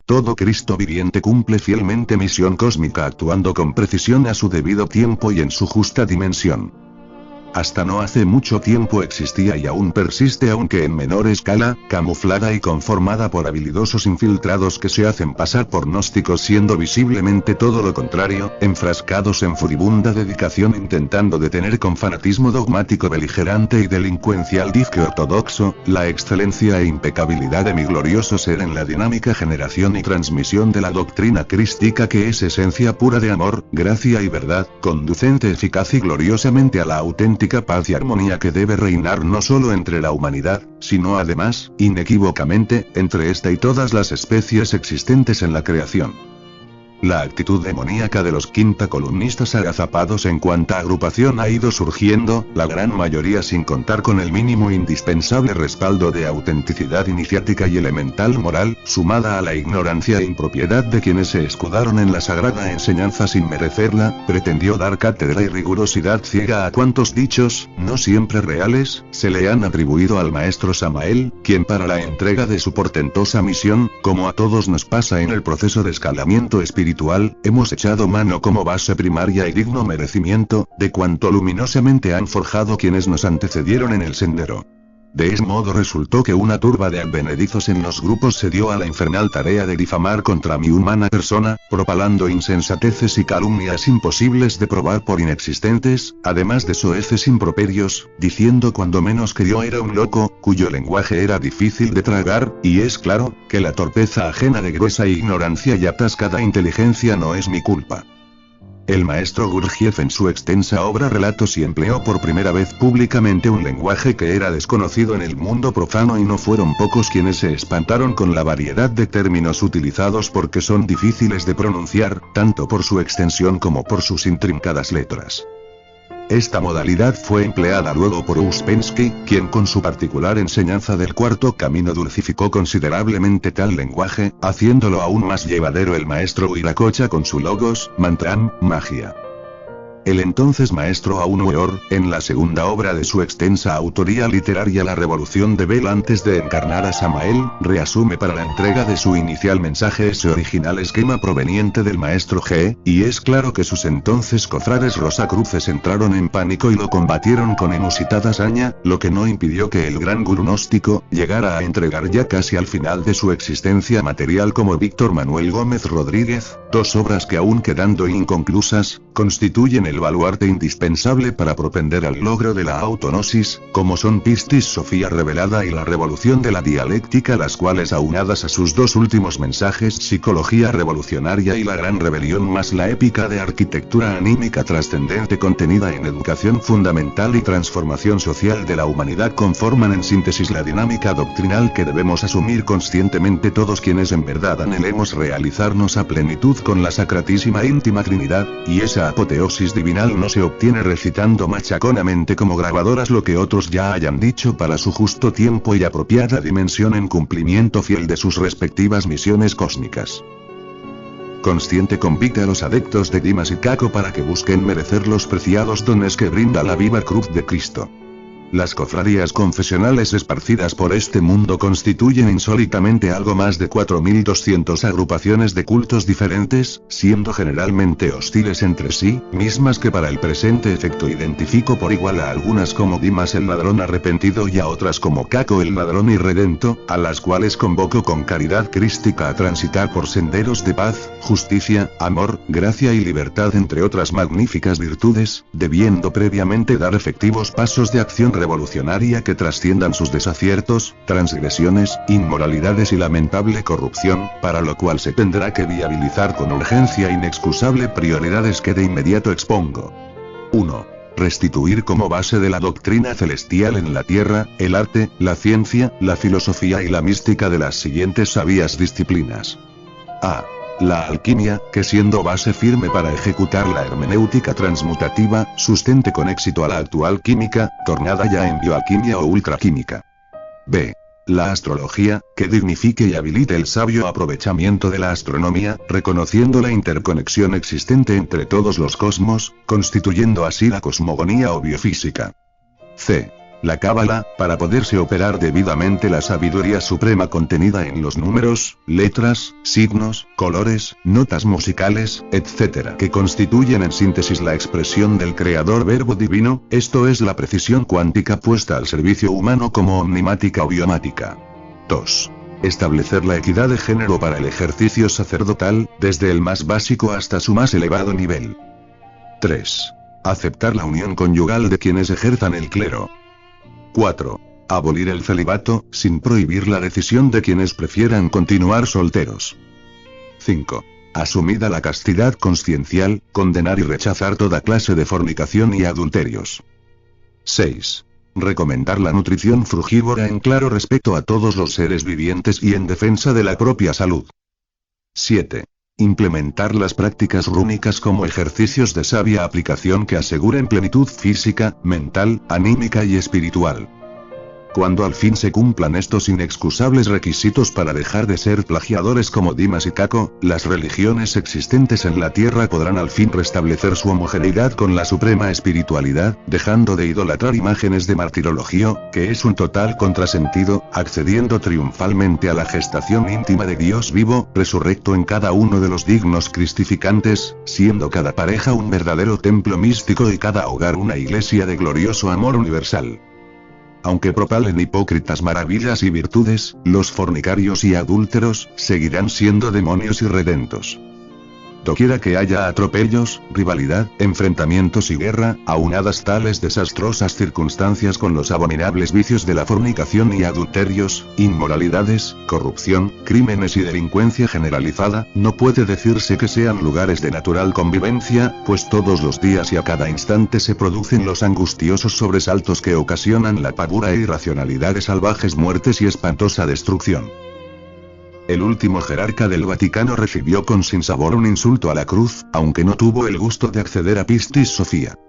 Todo Cristo viviente cumple fielmente misión cósmica actuando con precisión a su debido tiempo y en su justa dimensión. Hasta no hace mucho tiempo existía y aún persiste, aunque en menor escala, camuflada y conformada por habilidosos infiltrados que se hacen pasar por gnósticos siendo visiblemente todo lo contrario, enfrascados en furibunda dedicación intentando detener con fanatismo dogmático beligerante y delincuencial disque ortodoxo, la excelencia e impecabilidad de mi glorioso ser en la dinámica generación y transmisión de la doctrina crística que es esencia pura de amor, gracia y verdad, conducente eficaz y gloriosamente a la auténtica paz y armonía que debe reinar no solo entre la humanidad, sino además, inequívocamente, entre esta y todas las especies existentes en la creación. La actitud demoníaca de los quinta columnistas agazapados en cuanta agrupación ha ido surgiendo, la gran mayoría sin contar con el mínimo indispensable respaldo de autenticidad iniciática y elemental moral, sumada a la ignorancia e impropiedad de quienes se escudaron en la sagrada enseñanza sin merecerla, pretendió dar cátedra y rigurosidad ciega a cuantos dichos, no siempre reales, se le han atribuido al maestro Samael, quien para la entrega de su portentosa misión, como a todos nos pasa en el proceso de escalamiento espiritual, hemos echado mano como base primaria y digno merecimiento, de cuanto luminosamente han forjado quienes nos antecedieron en el sendero. De ese modo resultó que una turba de advenedizos en los grupos se dio a la infernal tarea de difamar contra mi humana persona, propalando insensateces y calumnias imposibles de probar por inexistentes, además de soeces improperios, diciendo cuando menos que yo era un loco, cuyo lenguaje era difícil de tragar, y es claro, que la torpeza ajena de gruesa ignorancia y atascada inteligencia no es mi culpa. El maestro Gurdjieff en su extensa obra Relatos y empleó por primera vez públicamente un lenguaje que era desconocido en el mundo profano y no fueron pocos quienes se espantaron con la variedad de términos utilizados porque son difíciles de pronunciar, tanto por su extensión como por sus intrincadas letras. Esta modalidad fue empleada luego por Ouspensky, quien con su particular enseñanza del cuarto camino dulcificó considerablemente tal lenguaje, haciéndolo aún más llevadero el maestro Viracocha con su logos, mantram, magia. El entonces maestro Aun Weor, en la segunda obra de su extensa autoría literaria La Revolución de Bel antes de encarnar a Samael, reasume para la entrega de su inicial mensaje ese original esquema proveniente del maestro G, y es claro que sus entonces cofrades rosacruces entraron en pánico y lo combatieron con inusitada saña, lo que no impidió que el gran gurú gnóstico llegara a entregar ya casi al final de su existencia material como Víctor Manuel Gómez Rodríguez, dos obras que aún quedando inconclusas, constituyen el baluarte indispensable para propender al logro de la autonosis, como son Pistis Sofía revelada y la revolución de la dialéctica, las cuales aunadas a sus dos últimos mensajes Psicología revolucionaria y la gran rebelión más la épica de arquitectura anímica trascendente contenida en educación fundamental y transformación social de la humanidad conforman en síntesis la dinámica doctrinal que debemos asumir conscientemente todos quienes en verdad anhelemos realizarnos a plenitud con la sacratísima íntima Trinidad, y esa apoteosis divinal no se obtiene recitando machaconamente como grabadoras lo que otros ya hayan dicho para su justo tiempo y apropiada dimensión en cumplimiento fiel de sus respectivas misiones cósmicas. Consciente convite a los adeptos de Dimas y Caco para que busquen merecer los preciados dones que brinda la viva cruz de Cristo. Las cofradías confesionales esparcidas por este mundo constituyen insólitamente algo más de 4.200 agrupaciones de cultos diferentes, siendo generalmente hostiles entre sí, mismas que para el presente efecto identifico por igual a algunas como Dimas el ladrón arrepentido y a otras como Caco el ladrón irredento, a las cuales convoco con caridad crística a transitar por senderos de paz, justicia, amor, gracia y libertad entre otras magníficas virtudes, debiendo previamente dar efectivos pasos de acción revolucionaria que trasciendan sus desaciertos, transgresiones, inmoralidades y lamentable corrupción, para lo cual se tendrá que viabilizar con urgencia inexcusable prioridades que de inmediato expongo. 1. Restituir como base de la doctrina celestial en la tierra, el arte, la ciencia, la filosofía y la mística de las siguientes sabias disciplinas. A. La alquimia, que siendo base firme para ejecutar la hermenéutica transmutativa, sustente con éxito a la actual química, tornada ya en bioalquimia o ultraquímica. B. La astrología, que dignifique y habilite el sabio aprovechamiento de la astronomía, reconociendo la interconexión existente entre todos los cosmos, constituyendo así la cosmogonía o biofísica. C. La cábala, para poderse operar debidamente la sabiduría suprema contenida en los números, letras, signos, colores, notas musicales, etc., que constituyen en síntesis la expresión del creador verbo divino, esto es la precisión cuántica puesta al servicio humano como omnimática o biomática. 2. Establecer la equidad de género para el ejercicio sacerdotal, desde el más básico hasta su más elevado nivel. 3. Aceptar la unión conyugal de quienes ejerzan el clero. 4. Abolir el celibato, sin prohibir la decisión de quienes prefieran continuar solteros. 5. Asumida la castidad consciencial, condenar y rechazar toda clase de fornicación y adulterios. 6. Recomendar la nutrición frugívora en claro respeto a todos los seres vivientes y en defensa de la propia salud. 7. Implementar las prácticas rúnicas como ejercicios de sabia aplicación que aseguren plenitud física, mental, anímica y espiritual. Cuando al fin se cumplan estos inexcusables requisitos para dejar de ser plagiadores como Dimas y Caco, las religiones existentes en la tierra podrán al fin restablecer su homogeneidad con la suprema espiritualidad, dejando de idolatrar imágenes de martirologio, que es un total contrasentido, accediendo triunfalmente a la gestación íntima de Dios vivo, resurrecto en cada uno de los dignos cristificantes, siendo cada pareja un verdadero templo místico y cada hogar una iglesia de glorioso amor universal. Aunque propalen hipócritas maravillas y virtudes, los fornicarios y adúlteros, seguirán siendo demonios irredentos. Doquiera que haya atropellos, rivalidad, enfrentamientos y guerra, aunadas tales desastrosas circunstancias con los abominables vicios de la fornicación y adulterios, inmoralidades, corrupción, crímenes y delincuencia generalizada, no puede decirse que sean lugares de natural convivencia, pues todos los días y a cada instante se producen los angustiosos sobresaltos que ocasionan la pavura e irracionalidad de salvajes muertes y espantosa destrucción. El último jerarca del Vaticano recibió con sinsabor un insulto a la cruz, aunque no tuvo el gusto de acceder a Pistis Sophia.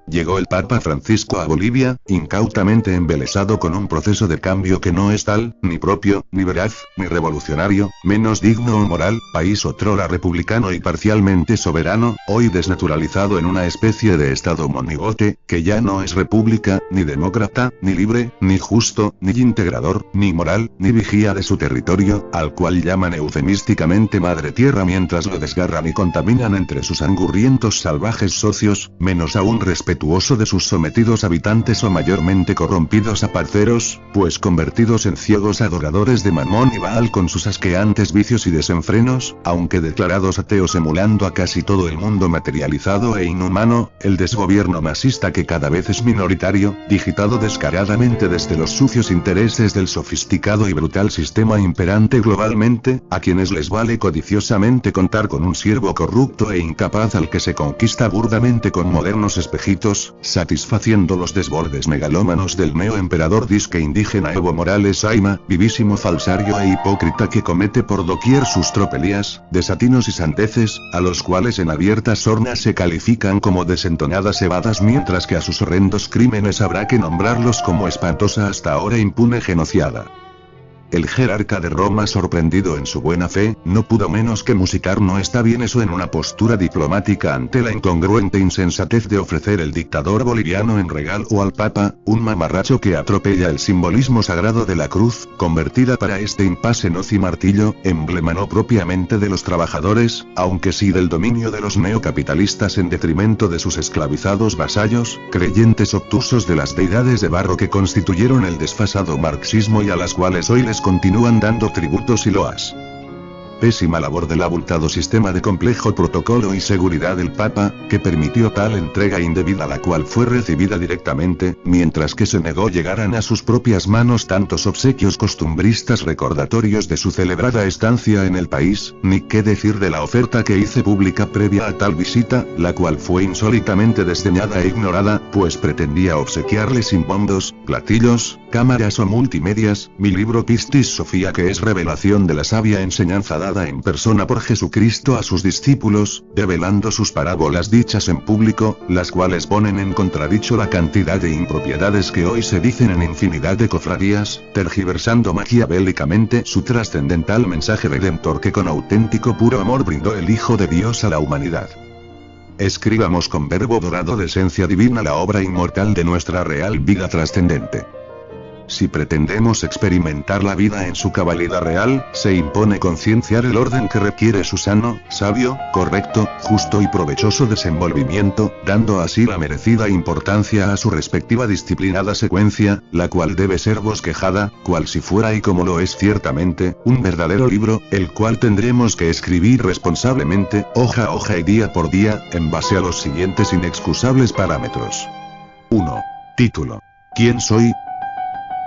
Llegó el Papa Francisco a Bolivia, incautamente embelesado con un proceso de cambio que no es tal, ni propio, ni veraz, ni revolucionario, menos digno o moral, país otrora republicano y parcialmente soberano, hoy desnaturalizado en una especie de estado monigote, que ya no es república, ni demócrata, ni libre, ni justo, ni integrador, ni moral, ni vigía de su territorio, al cual llaman eufemísticamente madre tierra mientras lo desgarran y contaminan entre sus angurrientos salvajes socios, menos aún respetuoso de sus sometidos habitantes o mayormente corrompidos aparceros, pues convertidos en ciegos adoradores de Mamón y Baal con sus asqueantes vicios y desenfrenos, aunque declarados ateos emulando a casi todo el mundo materializado e inhumano, el desgobierno masista que cada vez es minoritario, digitado descaradamente desde los sucios intereses del sofisticado y brutal sistema imperante globalmente, a quienes les vale codiciosamente contar con un siervo corrupto e incapaz al que se conquista burdamente con modernos espejitos, satisfaciendo los desbordes megalómanos del neoemperador disque indígena Evo Morales Ayma, vivísimo falsario e hipócrita que comete por doquier sus tropelías, desatinos y sandeces, a los cuales en abiertas sornas se califican como desentonadas cebadas mientras que a sus horrendos crímenes habrá que nombrarlos como espantosa hasta ahora impune genociada. El jerarca de Roma, sorprendido en su buena fe, no pudo menos que musicar "no está bien eso" en una postura diplomática ante la incongruente insensatez de ofrecer el dictador boliviano en regalo al Papa, un mamarracho que atropella el simbolismo sagrado de la cruz, convertida para este impasse en hoz y martillo, emblema no propiamente de los trabajadores, aunque sí del dominio de los neocapitalistas en detrimento de sus esclavizados vasallos, creyentes obtusos de las deidades de barro que constituyeron el desfasado marxismo y a las cuales hoy les continúan dando tributos y loas. Pésima labor del abultado sistema de complejo protocolo y seguridad del Papa, que permitió tal entrega indebida la cual fue recibida directamente, mientras que se negó llegaran a sus propias manos tantos obsequios costumbristas recordatorios de su celebrada estancia en el país, ni qué decir de la oferta que hice pública previa a tal visita, la cual fue insólitamente desdeñada e ignorada, pues pretendía obsequiarle sin bombos, platillos, cámaras o multimedias, mi libro Pistis Sophia, que es revelación de la sabia enseñanza dada en persona por Jesucristo a sus discípulos, develando sus parábolas dichas en público, las cuales ponen en contradicho la cantidad de impropiedades que hoy se dicen en infinidad de cofradías, tergiversando maquiavélicamente su trascendental mensaje redentor que con auténtico puro amor brindó el Hijo de Dios a la humanidad. Escribamos con verbo dorado de esencia divina la obra inmortal de nuestra real vida trascendente. Si pretendemos experimentar la vida en su cabalidad real, se impone concienciar el orden que requiere su sano, sabio, correcto, justo y provechoso desenvolvimiento, dando así la merecida importancia a su respectiva disciplinada secuencia, la cual debe ser bosquejada, cual si fuera y como lo es ciertamente, un verdadero libro, el cual tendremos que escribir responsablemente, hoja a hoja y día por día, en base a los siguientes inexcusables parámetros. 1. Título. ¿Quién soy?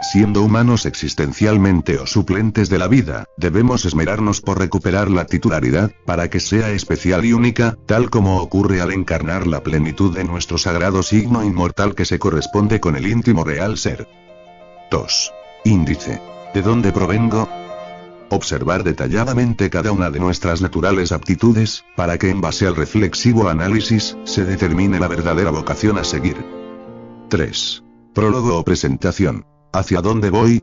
Siendo humanos existencialmente o suplentes de la vida, debemos esmerarnos por recuperar la titularidad, para que sea especial y única, tal como ocurre al encarnar la plenitud de nuestro sagrado signo inmortal que se corresponde con el íntimo real ser. 2. Índice. ¿De dónde provengo? Observar detalladamente cada una de nuestras naturales aptitudes, para que en base al reflexivo análisis, se determine la verdadera vocación a seguir. 3. Prólogo o presentación. ¿Hacia dónde voy?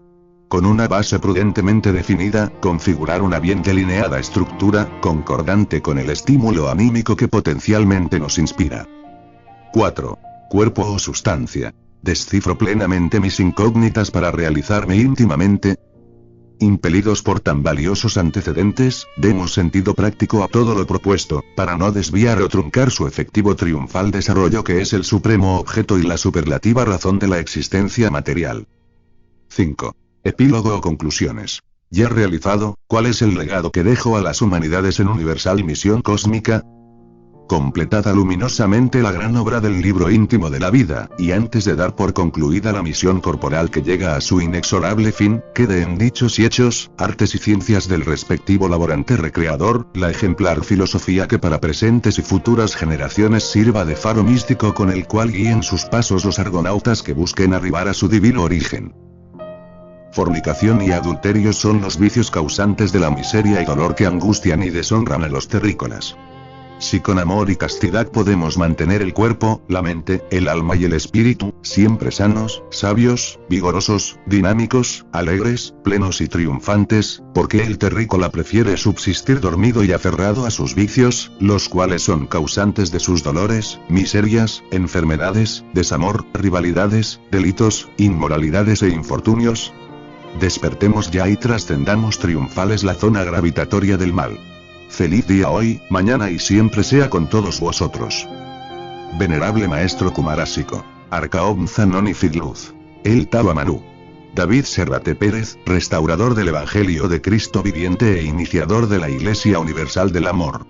Con una base prudentemente definida, configurar una bien delineada estructura, concordante con el estímulo anímico que potencialmente nos inspira. 4. Cuerpo o sustancia. Descifro plenamente mis incógnitas para realizarme íntimamente. Impelidos por tan valiosos antecedentes, demos sentido práctico a todo lo propuesto, para no desviar o truncar su efectivo triunfal desarrollo que es el supremo objeto y la superlativa razón de la existencia material. 5. Epílogo o conclusiones. Ya realizado, ¿cuál es el legado que dejo a las humanidades en universal misión cósmica? Completada luminosamente la gran obra del libro íntimo de la vida, y antes de dar por concluida la misión corporal que llega a su inexorable fin, quede en dichos y hechos, artes y ciencias del respectivo laborante recreador, la ejemplar filosofía que para presentes y futuras generaciones sirva de faro místico con el cual guíen sus pasos los argonautas que busquen arribar a su divino origen. Fornicación y adulterio son los vicios causantes de la miseria y dolor que angustian y deshonran a los terrícolas. Si con amor y castidad podemos mantener el cuerpo, la mente, el alma y el espíritu, siempre sanos, sabios, vigorosos, dinámicos, alegres, plenos y triunfantes, ¿por qué el terrícola prefiere subsistir dormido y aferrado a sus vicios, los cuales son causantes de sus dolores, miserias, enfermedades, desamor, rivalidades, delitos, inmoralidades e infortunios? Despertemos ya y trascendamos triunfales la zona gravitatoria del mal. Feliz día hoy, mañana y siempre sea con todos vosotros. Venerable Maestro Kumarasiko. Arcaom Zanoni Fidluz. El Tabamanú. David Serrate Pérez, restaurador del Evangelio de Cristo viviente e iniciador de la Iglesia Universal del Amor.